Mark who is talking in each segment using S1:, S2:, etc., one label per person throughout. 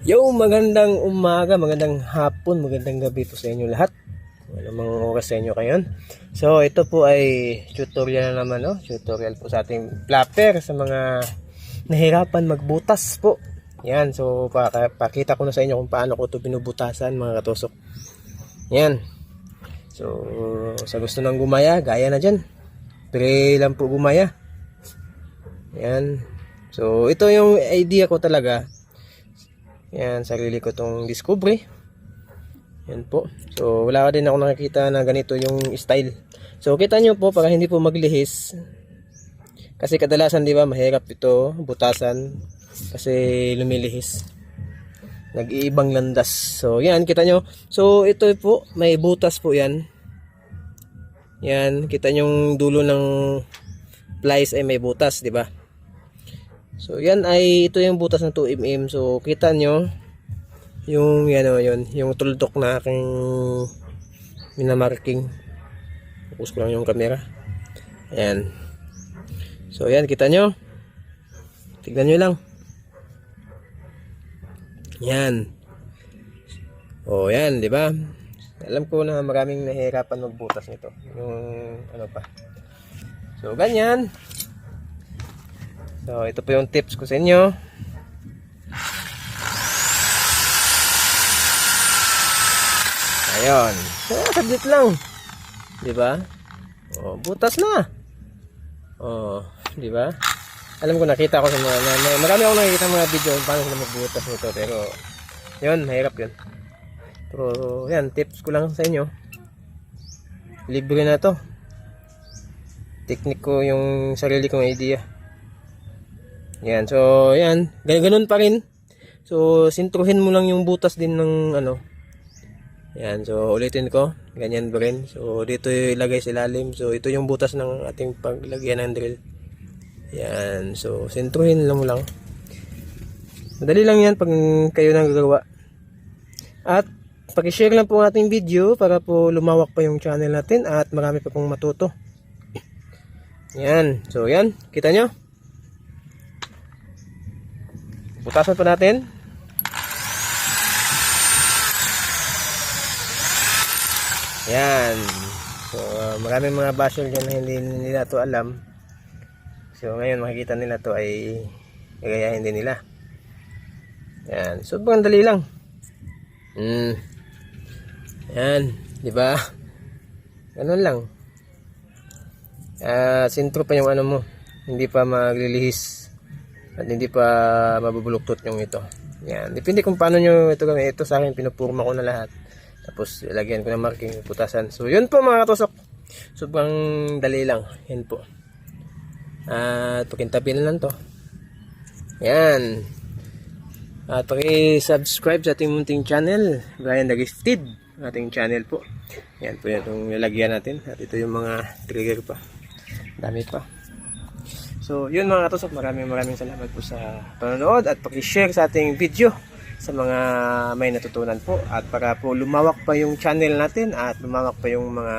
S1: Yo, magandang umaga, magandang hapon, magandang gabi po sa inyo lahat. Wala mga oras sa inyo ngayon. So, ito po ay tutorial na naman, no? Tutorial po sa ating flapper sa mga nahirapan magbutas po. Yan, so pakita ko na sa inyo kung paano ko ito binubutasan, mga katusok. Yan. So, sa gusto ng gumaya, gaya na dyan. Pray lang po gumaya. Yan. So, ito yung idea ko talaga. Yan, sarili ko tong discovery. Yan po. So, wala din ako nakikita na ganito yung style. So, kita nyo po, para hindi po maglihis. Kasi kadalasan, di ba, mahirap ito butasan. Kasi lumilihis. Nag-iibang landas. So, yan, kita nyo. So, ito po, may butas po yan. Yan, kita nyo yung dulo ng plies ay may butas, di ba? So yan ay ito yung butas ng 2mm. So kita nyo yung yung tuldok na aking minamarking. Focus ko lang yung camera. Ayan. So yan, kita nyo. Tignan nyo lang. Yan. Oh yan, di ba? Alam ko na maraming nahihirapan magbutas nito. Yung ano pa. So ganyan. So, ito po yung tips ko sa inyo. Ayun. Saglit lang. Diba? Oh, butas na. Oh, diba? Alam ko, nakita ko sa mga, marami akong nakikita mga video kung paano sila magbutas nito. Pero, yun, mahirap yun. Pero, yan, tips ko lang sa inyo. Libre na to. Technique ko yung sarili kong idea. Yan, so yan, ganun pa rin. So sintruhin mo lang yung butas din ng ano. Yan, so ulitin ko, ganyan pa rin. So dito ilagay sa ilalim. So ito yung butas ng ating paglagyan ng drill. Yan, so sintruhin lang mo lang. Madali lang yan pag kayo nagagawa. At paki-share lang po ang ating video para po lumawak pa yung channel natin at marami pa pong matuto. Yan, so yan, kita nyo. Butasan pa natin. Yan. So, maraming mga basher dyan na hindi nila to alam. So, ngayon makikita nila to ay gagayahin din nila. Yan. Sobrang dali lang. Yan. Diba? Ganun lang. Sintro pa yung ano mo. Hindi pa maglilihis. At hindi pa mabubuluktot yung ito. Yan. Depende kung paano nyo ito gawin. Ito sa akin, pinupurma ko na lahat. Tapos, ilagyan ko ng marking putasan. So, yun po mga katusok. Sobrang dali lang. Yan po. Tukintabi na lang to. Yan. At paki-subscribe sa ating munting channel. Brian the Gifted. Ating channel po. Yan po yung nilagyan natin. At ito yung mga trigger pa. Dami pa. So, yun mga katusok, maraming salamat po sa panonood at paki-share sa ating video sa mga may natutunan po at para po lumawak pa yung channel natin at lumawak pa yung mga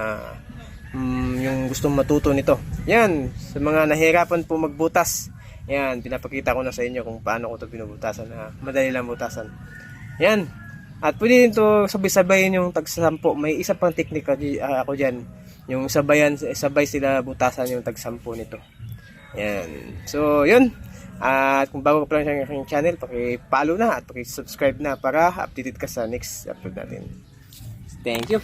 S1: yung gustong matuto nito. Yan, sa mga nahirapan po magbutas. Yan, pinapakita ko na sa inyo kung paano ko ito binubutasan na madali lang butasan. Yan. At pwede din ito sabay-sabayin yung tagsampo. May isa pang teknika ako dyan. Yung sabay sila butasan yung tagsampo nito. Yan. So, yun. At kung bago ka pa lang sa aking channel, paki-follow na at paki-subscribe na para updated ka sa next upload natin. Thank you.